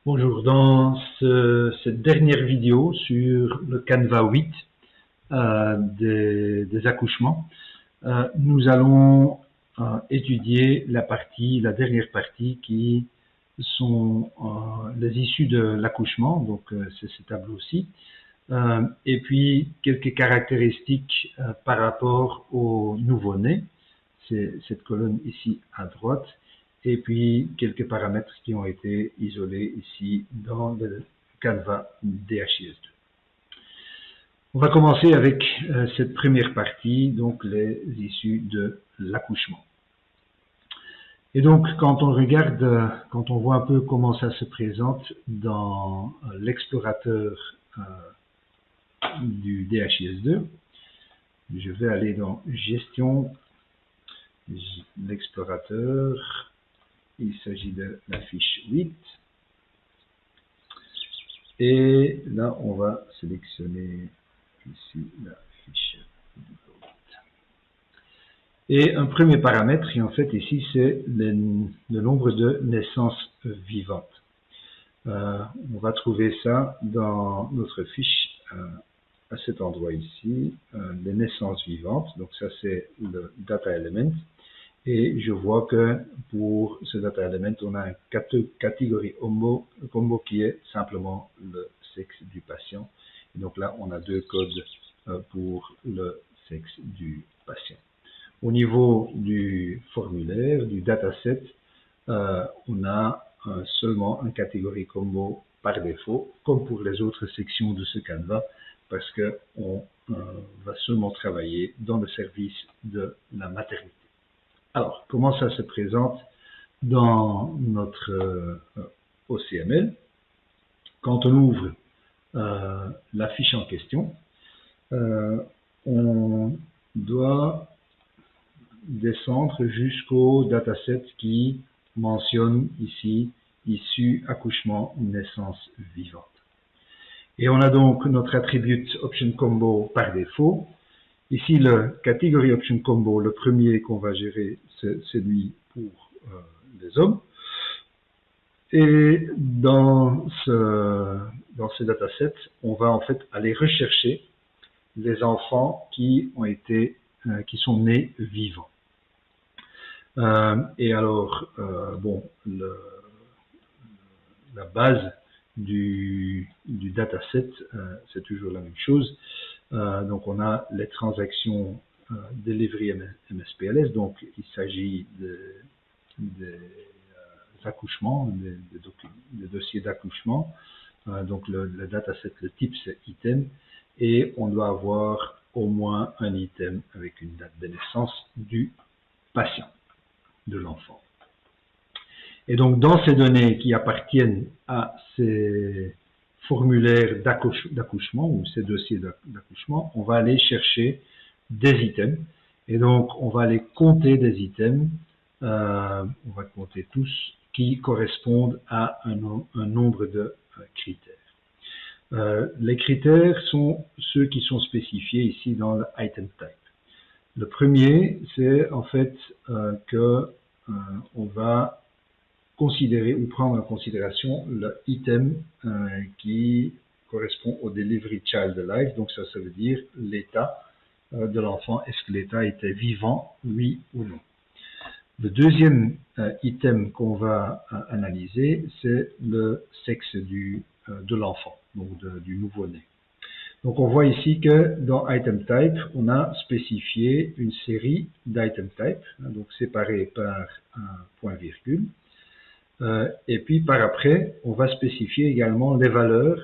Bonjour, dans cette dernière vidéo sur le Canva 8 des accouchements, nous allons étudier la dernière partie qui sont les issues de l'accouchement, donc c'est ce tableau-ci, et puis quelques caractéristiques par rapport au nouveau-né, c'est cette colonne ici à droite, et puis quelques paramètres qui ont été isolés ici dans le Canva DHIS2. On va commencer avec cette première partie, donc les issues de l'accouchement. Et donc, quand on regarde, quand on voit un peu comment ça se présente dans l'explorateur du DHIS2, je vais aller dans Gestion, l'explorateur, il s'agit de la fiche 8. Et là, on va sélectionner ici la fiche 8. Et un premier paramètre, et en fait ici, c'est le nombre de naissances vivantes. On va trouver ça dans notre fiche à cet endroit ici, les naissances vivantes. Donc ça, c'est le data element. Et je vois que pour ce data element, on a une catégorie combo qui est simplement le sexe du patient. Et donc là, on a deux codes pour le sexe du patient. Au niveau du formulaire, du dataset, on a seulement une catégorie combo par défaut, comme pour les autres sections de ce Canva, parce qu'on va seulement travailler dans le service de la maternité. Alors, comment ça se présente dans notre OCML? Quand on ouvre la fiche en question, on doit descendre jusqu'au dataset qui mentionne ici issue, accouchement, naissance vivante. Et on a donc notre attribute option combo par défaut. Ici, le catégorie option combo, le premier qu'on va gérer, c'est celui pour les hommes. Et dans ce dataset, on va en fait aller rechercher les enfants qui sont nés vivants. Et alors, bon, la base du dataset, c'est toujours la même chose. Donc on a les transactions delivery MSPLS, donc il s'agit des accouchements, des dossiers d'accouchement. Donc le dataset, le type c'est item, et on doit avoir au moins un item avec une date de naissance du patient, de l'enfant. Et donc dans ces données qui appartiennent à ces formulaires d'accouchement ou ces dossiers d'accouchement, on va aller chercher des items. Et donc on va aller compter des items, on va compter tous, qui correspondent à un nombre de critères. Les critères sont ceux qui sont spécifiés ici dans le item type. Le premier, c'est en fait on va considérer ou prendre en considération le item qui correspond au delivery child alive. Donc ça veut dire l'état de l'enfant. Est-ce que l'état était vivant, oui ou non? Le deuxième item qu'on va analyser, c'est le sexe de l'enfant, donc du nouveau-né. Donc on voit ici que dans item type, on a spécifié une série d'item type, donc séparés par un point-virgule. Et puis par après, on va spécifier également les valeurs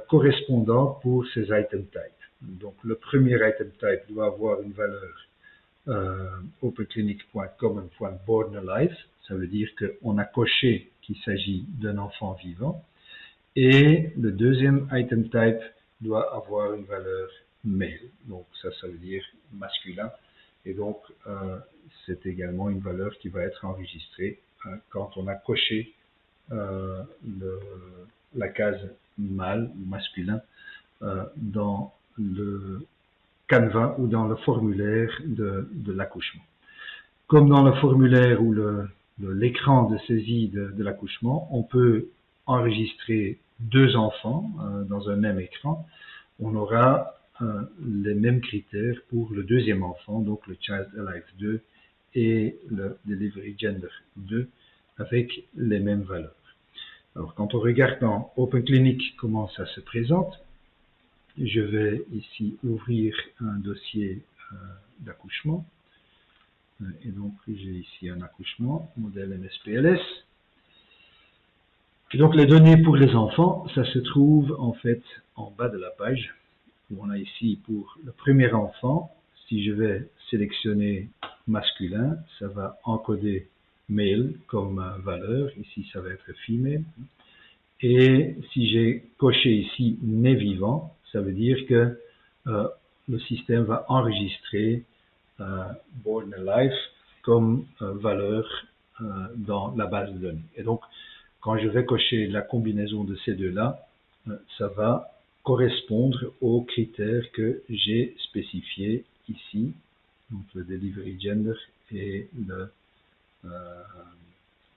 correspondantes pour ces item type. Donc le premier item type doit avoir une valeur openclinic.common.born-alive, ça veut dire qu'on a coché qu'il s'agit d'un enfant vivant. Et le deuxième item type doit avoir une valeur male, donc ça veut dire masculin. Et donc c'est également une valeur qui va être enregistrée quand on a coché la case mâle ou masculin dans le Canva ou dans le formulaire de l'accouchement. Comme dans le formulaire ou l'écran de saisie de l'accouchement, on peut enregistrer deux enfants dans un même écran, on aura les mêmes critères pour le deuxième enfant, donc le Child Alive 2 et le Delivery Gender 2 avec les mêmes valeurs. Alors quand on regarde dans Open Clinic comment ça se présente, je vais ici ouvrir un dossier d'accouchement. Et donc j'ai ici un accouchement, modèle MSPLS. Et donc les données pour les enfants, ça se trouve en fait en bas de la page, où on a ici pour le premier enfant, si je vais sélectionner masculin, ça va encoder male comme valeur, ici ça va être female. Et si j'ai coché ici né vivant, ça veut dire que le système va enregistrer born alive comme valeur dans la base de données. Et donc, quand je vais cocher la combinaison de ces deux-là, ça va correspondre aux critères que j'ai spécifiés ici, donc le Delivery Gender et le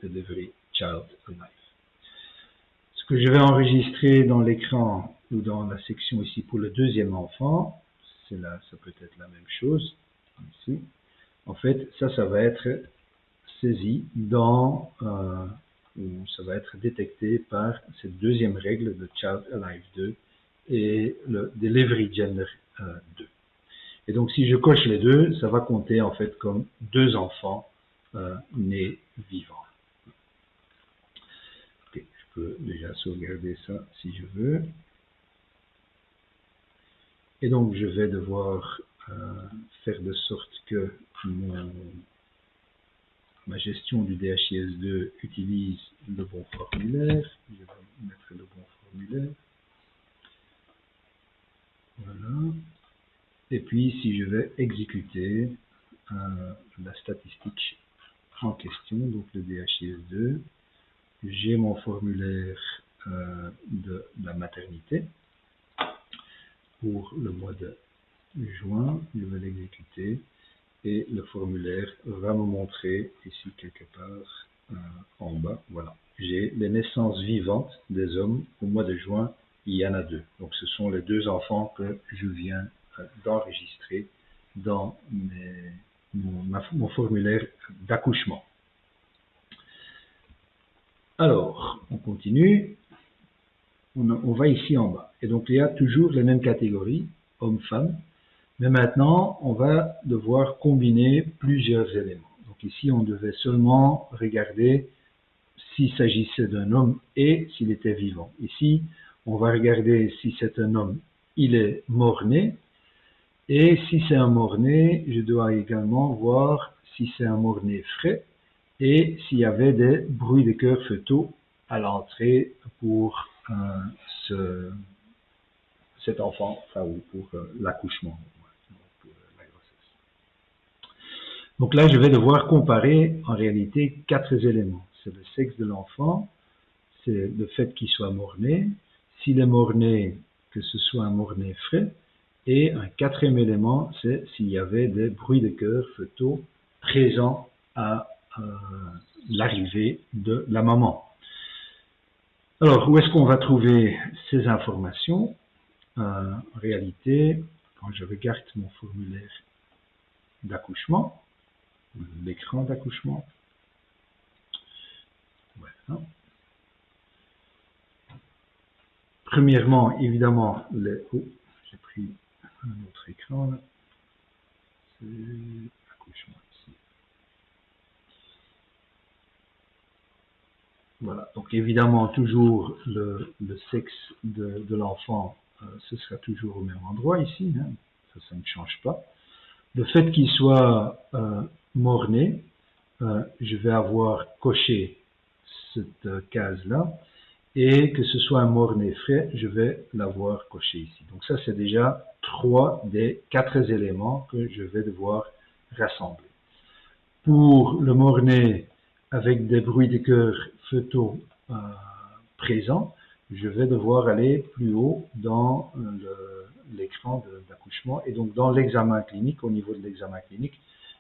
Delivery Child Alive. Ce que je vais enregistrer dans l'écran ou dans la section ici pour le deuxième enfant, c'est là, ça peut être la même chose, ici. En fait, ça va être saisi dans, ou ça va être détecté par cette deuxième règle de Child Alive 2 et le Delivery Gender 2. Et donc, si je coche les deux, ça va compter en fait comme deux enfants nés vivants. Okay, je peux déjà sauvegarder ça si je veux. Et donc, je vais devoir faire de sorte que ma gestion du DHIS2 utilise le bon formulaire. Je vais mettre le bon formulaire. Voilà. Et puis, si je vais exécuter la statistique en question, donc le DHIS2, j'ai mon formulaire de la maternité pour le mois de juin. Je vais l'exécuter et le formulaire va me montrer ici quelque part en bas. Voilà, j'ai les naissances vivantes des hommes au mois de juin. Il y en a deux. Donc ce sont les deux enfants que je viens d'enregistrer dans mon formulaire d'accouchement. Alors, on continue. On va ici en bas. Et donc, il y a toujours les mêmes catégories, hommes-femmes. Mais maintenant, on va devoir combiner plusieurs éléments. Donc ici, on devait seulement regarder s'il s'agissait d'un homme et s'il était vivant. Ici, on va regarder si c'est un homme, il est mort-né. Et si c'est un mort-né, je dois également voir si c'est un mort-né frais et s'il y avait des bruits de cœur fœtaux à l'entrée pour cet enfant, enfin, ou pour l'accouchement, pour la grossesse. Donc là, je vais devoir comparer en réalité 4 éléments. C'est le sexe de l'enfant, c'est le fait qu'il soit mort-né, s'il est mort-né, que ce soit un mort-né frais, et un 4e élément, c'est s'il y avait des bruits de cœur fœtaux présents à l'arrivée de la maman. Alors, où est-ce qu'on va trouver ces informations? En réalité, quand je regarde mon formulaire d'accouchement, l'écran d'accouchement, voilà. Premièrement, évidemment, j'ai pris un autre écran là. C'est accouchement ici. Voilà, donc évidemment toujours le sexe de l'enfant, ce sera toujours au même endroit ici, hein. Ça ne change pas. Le fait qu'il soit mort-né, je vais avoir coché cette case-là, et que ce soit un mort-né frais, je vais l'avoir coché ici. Donc ça, c'est déjà 3 des 4 éléments que je vais devoir rassembler. Pour le mort-né avec des bruits de cœur fœtaux présents, je vais devoir aller plus haut dans l'écran d'accouchement. Et donc dans l'examen clinique, au niveau de l'examen clinique,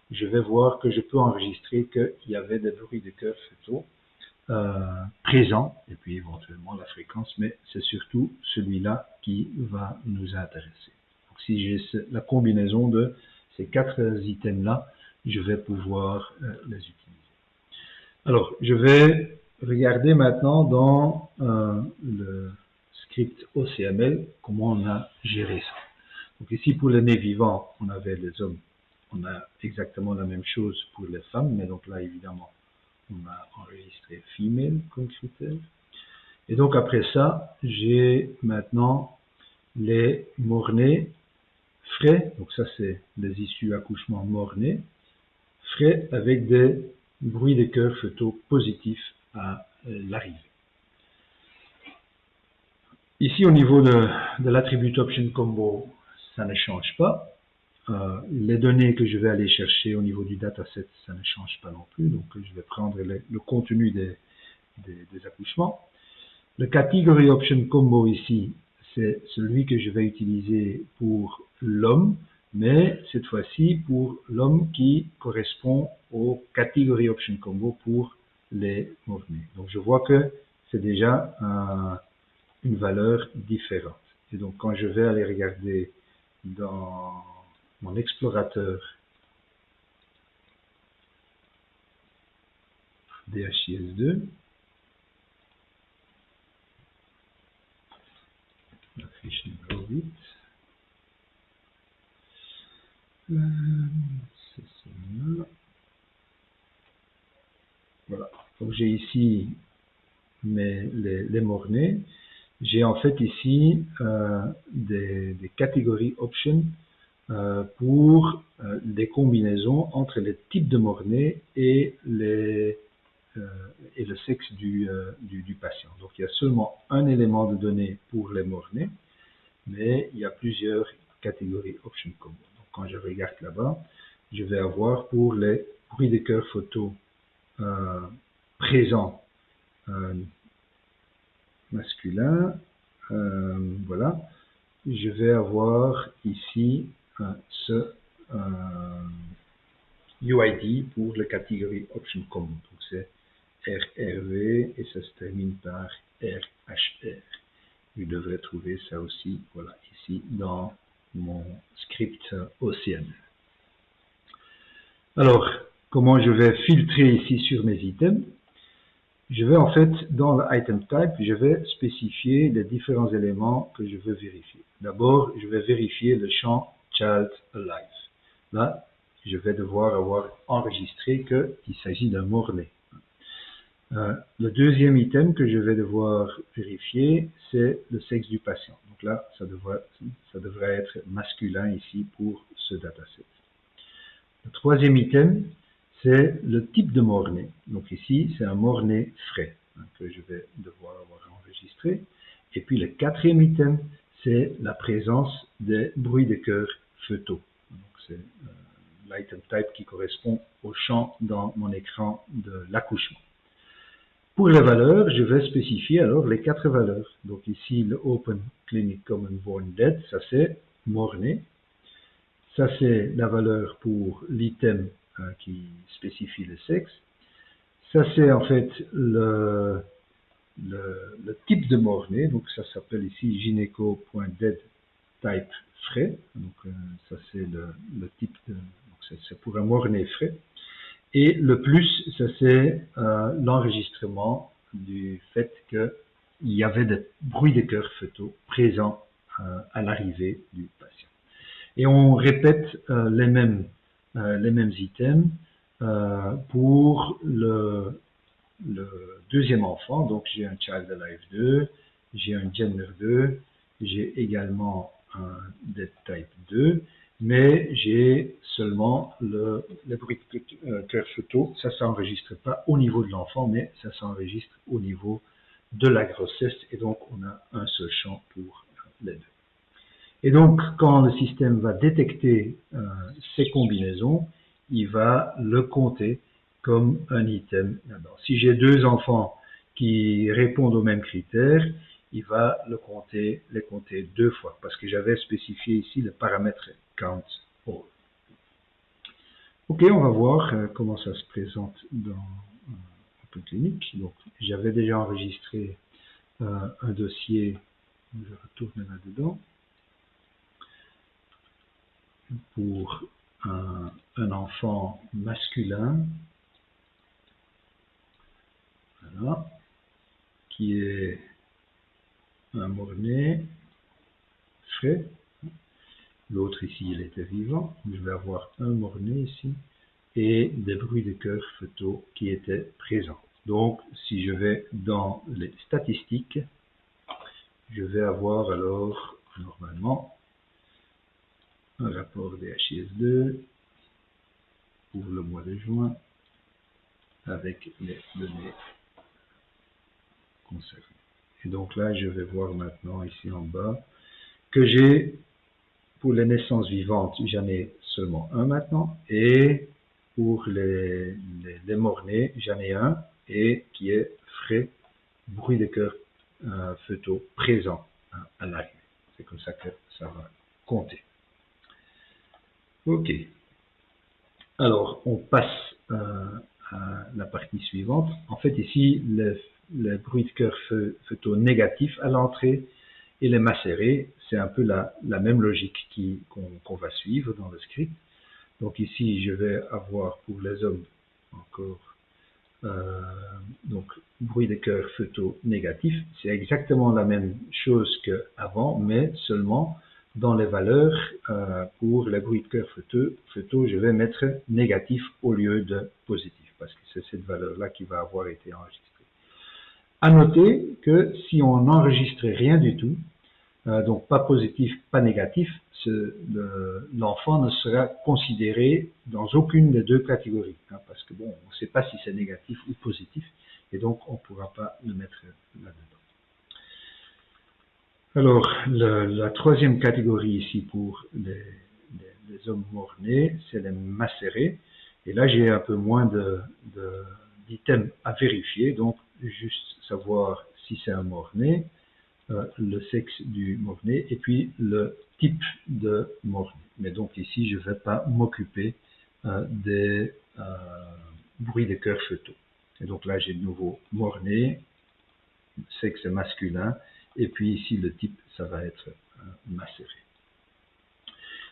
je vais voir que je peux enregistrer qu'il y avait des bruits de cœur fœtaux présent, et puis éventuellement la fréquence, mais c'est surtout celui-là qui va nous intéresser. Donc, si j'ai la combinaison de ces 4 items-là, je vais pouvoir les utiliser. Alors, je vais regarder maintenant dans le script OCML comment on a géré ça. Donc ici, pour les nés vivants, on avait les hommes. On a exactement la même chose pour les femmes, mais donc là, évidemment, on a enregistré female comme critère. Et donc après ça, j'ai maintenant les morts-nés frais. Donc ça, c'est les issues accouchement morts-nés frais avec des bruits de cœur fœtaux positifs à l'arrivée. Ici, au niveau de l'attribut option combo, ça ne change pas. Les données que je vais aller chercher au niveau du dataset, ça ne change pas non plus. Donc, je vais prendre le contenu des accouchements. Le category option combo ici, c'est celui que je vais utiliser pour l'homme, mais cette fois-ci pour l'homme qui correspond au category option combo pour les morts-nés. Donc, je vois que c'est déjà une valeur différente. Et donc, quand je vais aller regarder dans mon explorateur DHIS2, la fiche numéro 8, c'est celle-là. Voilà. Donc j'ai ici les morts-nés. J'ai en fait ici des catégories options pour des combinaisons entre les types de morts-nés et le sexe du patient. Donc il y a seulement un élément de données pour les morts-nés, mais il y a plusieurs catégories option combo. Donc quand je regarde là-bas, je vais avoir pour les bruits de cœur photo présents masculin, voilà, je vais avoir ici ce UID pour la catégorie option combo. Donc c'est RRV et ça se termine par RHR. Je devrais trouver ça aussi, voilà, ici dans mon script OCML. Alors, comment je vais filtrer ici sur mes items? Je vais en fait, dans le item type, je vais spécifier les différents éléments que je veux vérifier. D'abord, je vais vérifier le champ Child Alive. Là, je vais devoir avoir enregistré qu'il s'agit d'un mort-né. Le deuxième item que je vais devoir vérifier, c'est le sexe du patient. Donc là, ça devrait être masculin ici pour ce dataset. Le troisième item, c'est le type de mort-né. Donc ici, c'est un mort-né frais que je vais devoir avoir enregistré. Et puis le quatrième item, c'est la présence des bruits de cœur fœtaux. Donc c'est l'item type qui correspond au champ dans mon écran de l'accouchement. Pour les valeurs, je vais spécifier alors les 4 valeurs. Donc ici, le Open Clinic Common Born Dead, ça c'est mort-né. Ça c'est la valeur pour l'item qui spécifie le sexe. Ça c'est en fait le type de mort-né, donc ça s'appelle ici gynéco.dead type frais. Donc ça c'est le type de, c'est pour un mort-né frais. Et le plus, ça c'est l'enregistrement du fait qu'il y avait des bruits de cœur fœtaux présents à l'arrivée du patient. Et on répète les mêmes items pour le deuxième enfant. Donc j'ai un Child Alive 2, j'ai un Gender 2, j'ai également un Dead Type 2, mais j'ai seulement le bruit de cœur photo. Ça s'enregistre pas au niveau de l'enfant, mais ça s'enregistre au niveau de la grossesse. Et donc on a un seul champ pour les deux. Et donc, quand le système va détecter ces combinaisons, il va le compter comme un item là-dedans. Si j'ai 2 enfants qui répondent aux mêmes critères, il va les compter 2 fois, parce que j'avais spécifié ici le paramètre count all. Ok, on va voir comment ça se présente dans un clinique. Donc, j'avais déjà enregistré un dossier, je retourne là-dedans, pour un enfant masculin, voilà, qui est un mort-né frais. L'autre ici, il était vivant. Je vais avoir un mort-né ici et des bruits de cœur fœtaux qui étaient présents. Donc, si je vais dans les statistiques, je vais avoir alors normalement un rapport DHIS2 pour le mois de juin avec les données concernées. Et donc là, je vais voir maintenant ici en bas que j'ai, pour les naissances vivantes, j'en ai seulement un maintenant, et pour les morts-nés, j'en ai un, et qui est frais, bruit de cœur fœtaux présent à l'arrivée. C'est comme ça que ça va compter. Ok. Alors, on passe à la partie suivante. En fait, ici, le bruit de cœur fœtaux négatif à l'entrée et les macérés, c'est un peu la même logique qu'on va suivre dans le script. Donc ici, je vais avoir pour les hommes encore donc bruit de cœur fœtaux négatif. C'est exactement la même chose qu'avant, mais seulement dans les valeurs pour les bruits de cœur fœtaux, je vais mettre négatif au lieu de positif, parce que c'est cette valeur-là qui va avoir été enregistrée. À noter que si on n'enregistrait rien du tout, donc pas positif, pas négatif, l'enfant ne sera considéré dans aucune des deux catégories, hein, parce que bon, on ne sait pas si c'est négatif ou positif, et donc on ne pourra pas le mettre là-dedans. Alors, la troisième catégorie ici pour les hommes morts-nés, c'est les macérés, et là j'ai un peu moins d'items à vérifier, donc juste savoir si c'est un mort-né, le sexe du mort-né et puis le type de mort-né. Mais donc ici, je ne vais pas m'occuper des bruits de cœur fœtaux. Et donc là, j'ai de nouveau mort-né, sexe masculin, et puis ici, le type, ça va être macéré.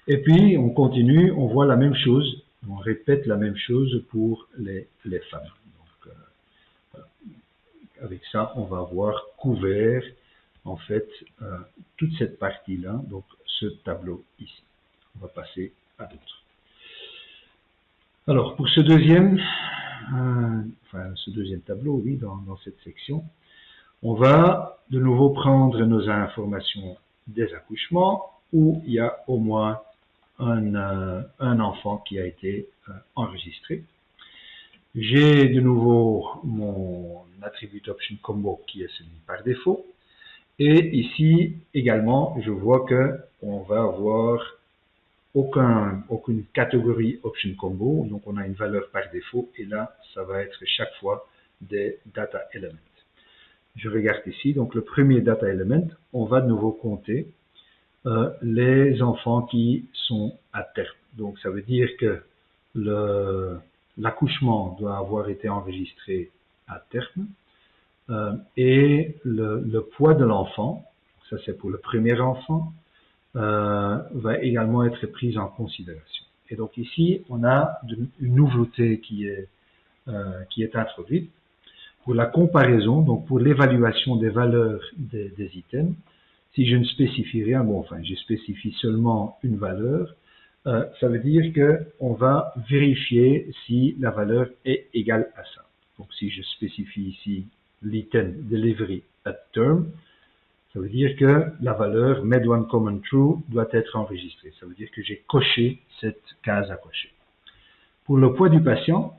Et puis, on continue, on voit la même chose, on répète la même chose pour les femmes. Donc, voilà. Avec ça, on va avoir couvert en fait toute cette partie-là, donc ce tableau ici. On va passer à d'autres. Alors, pour ce deuxième tableau, oui, dans cette section, on va de nouveau prendre nos informations des accouchements où il y a au moins un enfant qui a été enregistré. J'ai de nouveau mon attribute option combo qui est celui par défaut. Et ici également, je vois que on va avoir aucune catégorie option combo, donc on a une valeur par défaut, et là, ça va être chaque fois des data elements. Je regarde ici, donc le premier data element, on va de nouveau compter les enfants qui sont à terme. Donc ça veut dire que l'accouchement doit avoir été enregistré à terme, et le poids de l'enfant, ça c'est pour le premier enfant, va également être pris en considération. Et donc ici, on a une nouveauté qui est introduite. Pour la comparaison, donc pour l'évaluation des valeurs des items, si je ne spécifie rien, bon, enfin, je spécifie seulement une valeur, ça veut dire qu'on va vérifier si la valeur est égale à ça. Donc si je spécifie ici l'item delivery at term, ça veut dire que la valeur med1 common true doit être enregistrée. Ça veut dire que j'ai coché cette case à cocher. Pour le poids du patient,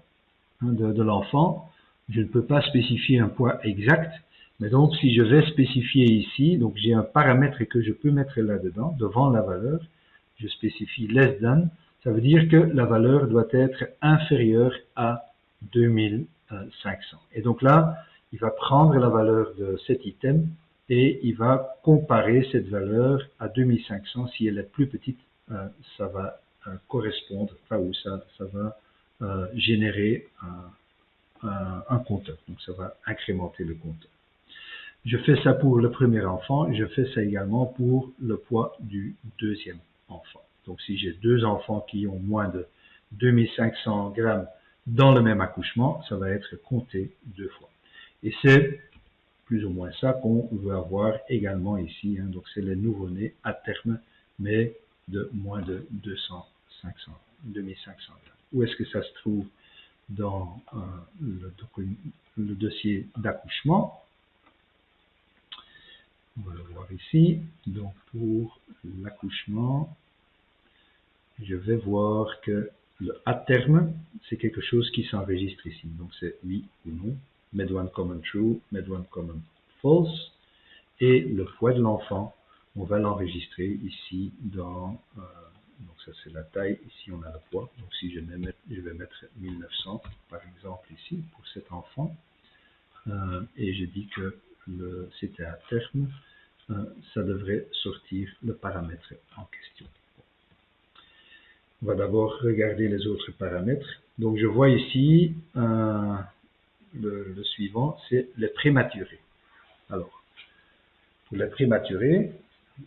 de l'enfant, je ne peux pas spécifier un poids exact, mais donc si je vais spécifier ici, donc j'ai un paramètre que je peux mettre là-dedans, devant la valeur, je spécifie less than, ça veut dire que la valeur doit être inférieure à 2500. Et donc là, il va prendre la valeur de cet item et il va comparer cette valeur à 2500. Si elle est plus petite, ça va correspondre, enfin, ou ça va générer un compteur. Donc ça va incrémenter le compteur. Je fais ça pour le premier enfant, je fais ça également pour le poids du deuxième enfant. Donc si j'ai deux enfants qui ont moins de 2500 grammes dans le même accouchement, ça va être compté deux fois. Et c'est plus ou moins ça qu'on veut avoir également ici. Donc c'est les nouveau-nés à terme, mais de moins de 2500 grammes. Où est-ce que ça se trouve dans le dossier d'accouchement? On va le voir ici. Donc pour l'accouchement, je vais voir que le à terme, c'est quelque chose qui s'enregistre ici. Donc c'est oui ou non. Med one common true, med one common false. Et le poids de l'enfant, on va l'enregistrer ici dans, donc ça c'est la taille, ici on a le poids. Donc si je vais mettre 1900 par exemple ici pour cet enfant. Et je dis que c'était à terme, ça devrait sortir le paramètre en question. On va d'abord regarder les autres paramètres. Donc je vois ici le suivant, c'est les prématurés. Alors, pour les prématurés,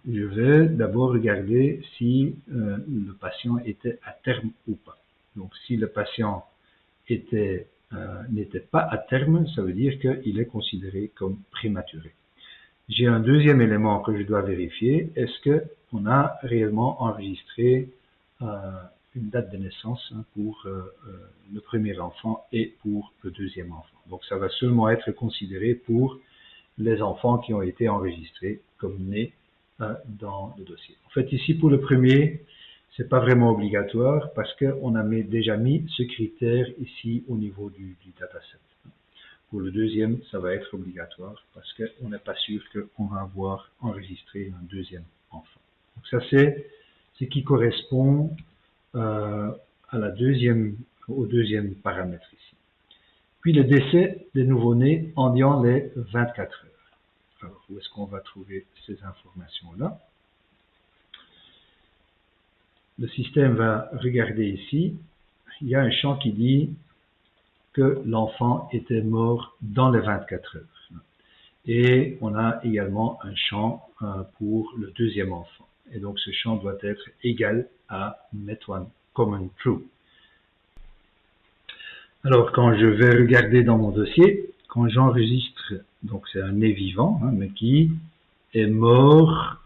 je vais d'abord regarder si le patient était à terme ou pas. Donc si le patient n'était pas à terme, ça veut dire qu'il est considéré comme prématuré. J'ai un deuxième élément que je dois vérifier. Est-ce qu'on a réellement enregistré une date de naissance pour le premier enfant et pour le deuxième enfant? Donc ça va seulement être considéré pour les enfants qui ont été enregistrés comme nés dans le dossier. En fait, ici pour le premier, c'est pas vraiment obligatoire parce qu'on a déjà mis ce critère ici au niveau du dataset. Pour le deuxième, ça va être obligatoire parce qu'on n'est pas sûr qu'on va avoir enregistré un deuxième enfant. Donc ça, c'est ce qui correspond au deuxième paramètre ici. Puis le décès des nouveau-nés en les 24 heures. Alors, où est-ce qu'on va trouver ces informations-là? Le système va regarder ici. Il y a un champ qui dit que l'enfant était mort dans les 24 heures. Et on a également un champ pour le deuxième enfant. Et donc ce champ doit être égal à met one common true. Alors quand je vais regarder dans mon dossier, quand j'enregistre, donc c'est un né vivant, mais qui est mort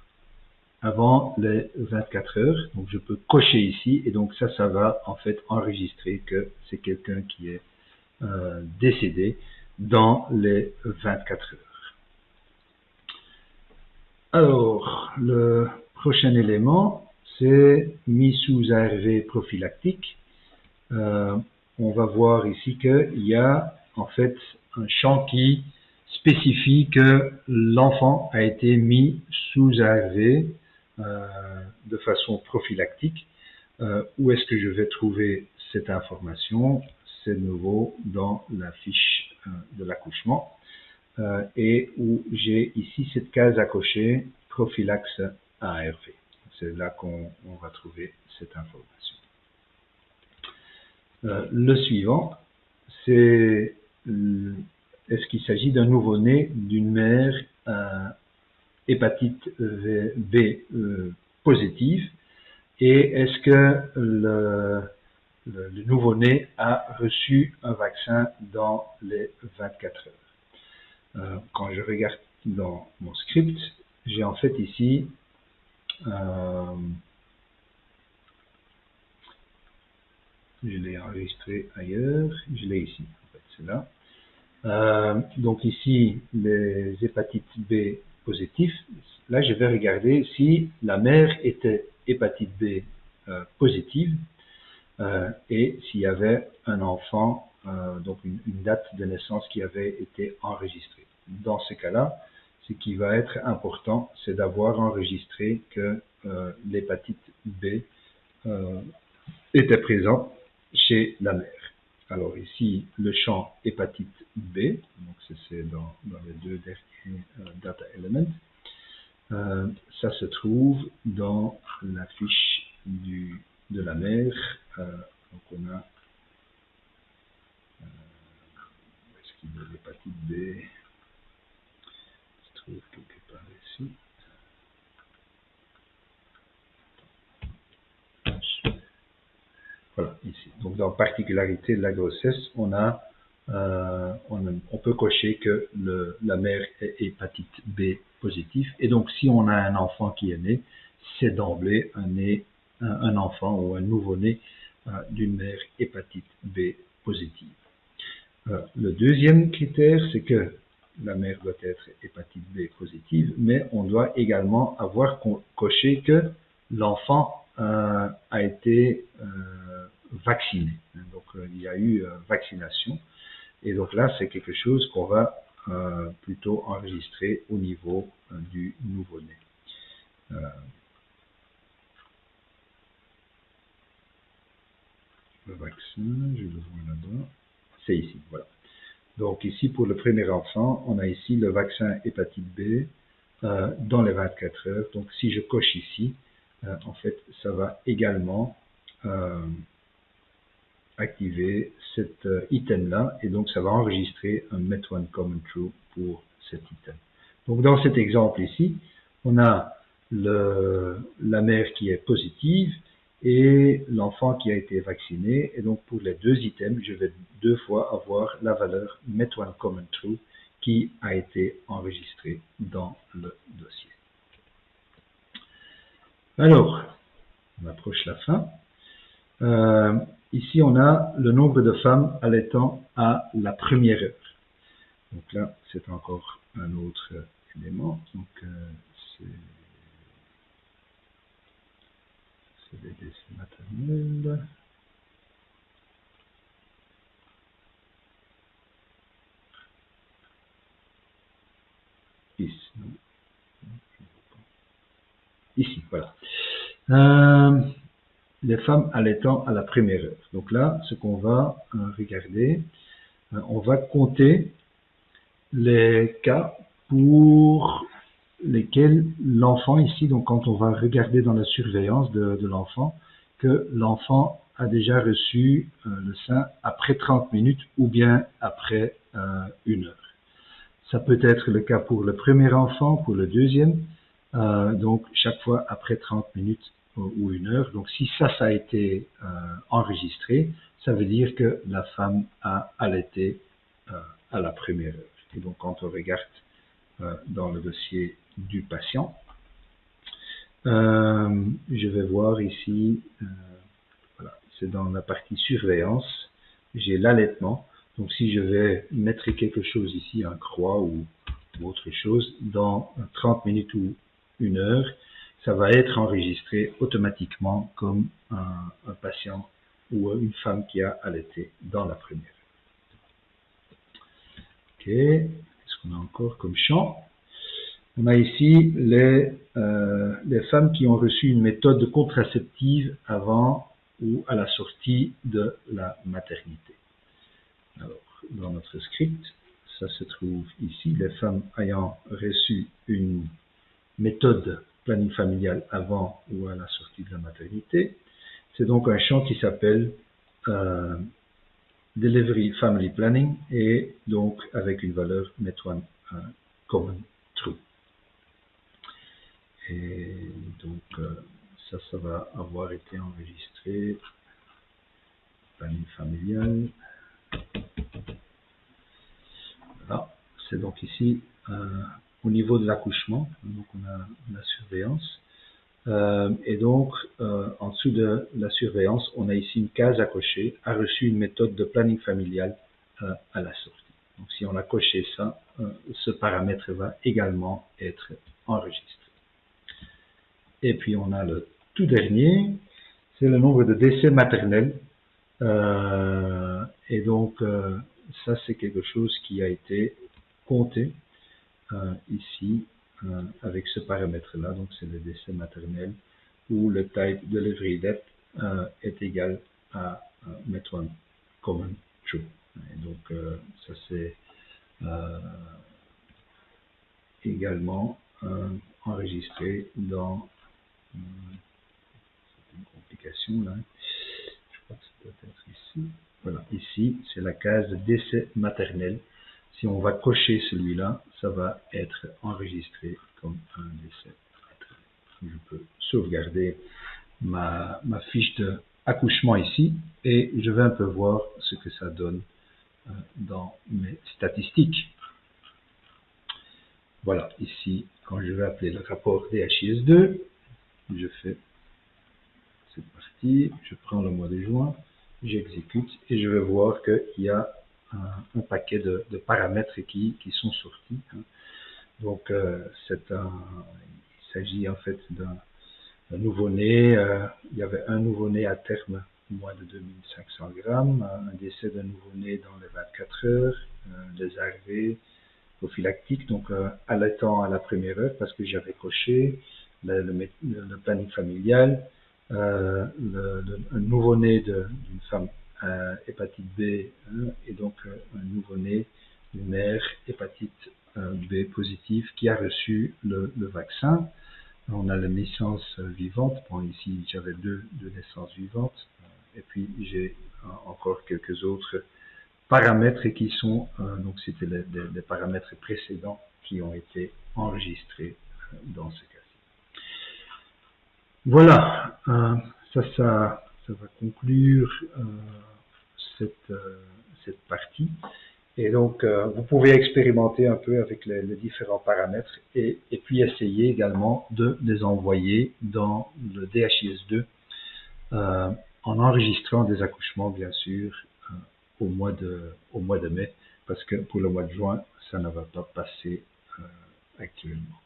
avant les 24 heures, donc je peux cocher ici, et donc ça va en fait enregistrer que c'est quelqu'un qui est décédé dans les 24 heures. Alors, le prochain élément, c'est mis sous ARV prophylactique. On va voir ici qu'il y a en fait un champ qui spécifie que l'enfant a été mis sous ARV de façon prophylactique. Où est-ce que je vais trouver cette information? C'est de nouveau dans la fiche de l'accouchement et où j'ai ici cette case à cocher, prophylaxe ARV. C'est là qu'on va trouver cette information. Le suivant, c'est est-ce qu'il s'agit d'un nouveau-né d'une mère hépatite B positive et est-ce que le nouveau-né a reçu un vaccin dans les 24 heures. Quand je regarde dans mon script, j'ai en fait ici je l'ai enregistré ailleurs, je l'ai ici, en fait, c'est là. Donc ici, les hépatites B positifs, là je vais regarder si la mère était hépatite B positive et s'il y avait un enfant, donc une date de naissance qui avait été enregistrée. Dans ce cas-là, ce qui va être important, c'est d'avoir enregistré que l'hépatite B était présent chez la mère. Alors ici, le champ hépatite B, donc c'est dans les deux derniers data elements, ça se trouve dans la fiche de la mère. Donc on a l'hépatite B se trouve quelque part ici. Voilà, ici. Donc, dans particularité de la grossesse, on peut cocher que la mère est hépatite B positif. Et donc, si on a un enfant qui est né, c'est d'emblée un enfant ou un nouveau-né d'une mère hépatite B positive. Le deuxième critère, c'est que la mère doit être hépatite B positive, mais on doit également avoir coché que l'enfant a été vacciné. Donc, il y a eu vaccination. Et donc là, c'est quelque chose qu'on va plutôt enregistrer au niveau du nouveau-né. Le vaccin, je le vois là-bas. C'est ici, voilà. Donc ici, pour le premier enfant, on a ici le vaccin hépatite B dans les 24 heures. Donc si je coche ici, en fait, ça va également activer cet item-là, et donc ça va enregistrer un Met1 Common True pour cet item. Donc dans cet exemple ici, on a la mère qui est positive et l'enfant qui a été vacciné, et donc pour les deux items, je vais deux fois avoir la valeur Met1 Common True qui a été enregistrée dans le dossier. Alors, on approche la fin. Ici, on a le nombre de femmes allaitant à la première heure. Donc là, c'est encore un autre élément. Donc, c'est les décès maternels. Ici, non. Ici, voilà. Les femmes allaitant à la première heure. Donc là, ce qu'on va regarder, on va compter les cas pour lesquels l'enfant ici, donc quand on va regarder dans la surveillance de l'enfant, que l'enfant a déjà reçu le sein après 30 minutes ou bien après 1 heure. Ça peut être le cas pour le premier enfant, pour le deuxième, donc chaque fois après 30 minutes ou 1 heure. Donc si ça a été enregistré, ça veut dire que la femme a allaité à la première heure. Et donc quand on regarde dans le dossier du patient, je vais voir ici, voilà, c'est dans la partie surveillance, j'ai l'allaitement. Donc si je vais mettre quelque chose ici, un croix ou autre chose, dans 30 minutes ou 1 heure, ça va être enregistré automatiquement comme un patient ou une femme qui a allaité dans la première. Ok, qu'est-ce qu'on a encore comme champ? On a ici les femmes qui ont reçu une méthode contraceptive avant ou à la sortie de la maternité. Alors, dans notre script, ça se trouve ici, les femmes ayant reçu une méthode planning familial avant ou à la sortie de la maternité. C'est donc un champ qui s'appelle Delivery Family Planning, et donc avec une valeur Met1 Common True. Et donc ça va avoir été enregistré. Planning familial. Voilà, c'est donc ici au niveau de l'accouchement, donc on a la surveillance. Et donc, en dessous de la surveillance, on a ici une case à cocher, a reçu une méthode de planning familial à la sortie. Donc, si on a coché ça, ce paramètre va également être enregistré. Et puis, on a le tout dernier, c'est le nombre de décès maternels. Et donc, ça, c'est quelque chose qui a été compté ici avec ce paramètre-là. Donc, c'est le décès maternel où le type delivery death est égal à Met1 Common True. Et donc, ça, c'est également enregistré dans une complication là. Je crois que ça doit être ici. Voilà, ici, c'est la case décès maternel. Si on va cocher celui-là, ça va être enregistré comme un décès. Je peux sauvegarder ma fiche d'accouchement ici et je vais un peu voir ce que ça donne dans mes statistiques. Voilà, ici, quand je vais appeler le rapport DHIS2, je fais cette partie, je prends le mois de juin, j'exécute et je vais voir qu'il y a un paquet de paramètres qui sont sortis. Donc, il s'agit en fait d'un nouveau-né. Il y avait un nouveau-né à terme, moins de 2500 grammes, un décès d'un nouveau-né dans les 24 heures, des ARV prophylactiques, donc allaitant à la première heure parce que j'avais coché, le planning familial, un nouveau-né d'une femme hépatite B et donc un nouveau-né d'une mère hépatite B positive qui a reçu le vaccin. On a la naissance vivante. Bon, ici j'avais deux naissances vivantes et puis j'ai encore quelques autres paramètres qui sont donc c'était les paramètres précédents qui ont été enregistrés dans ce cas-ci. Voilà, ça va conclure cette partie. Et donc, vous pouvez expérimenter un peu avec les différents paramètres et puis essayer également de les envoyer dans le DHIS2 en enregistrant des accouchements, bien sûr, au mois de mai, parce que pour le mois de juin, ça ne va pas passer actuellement.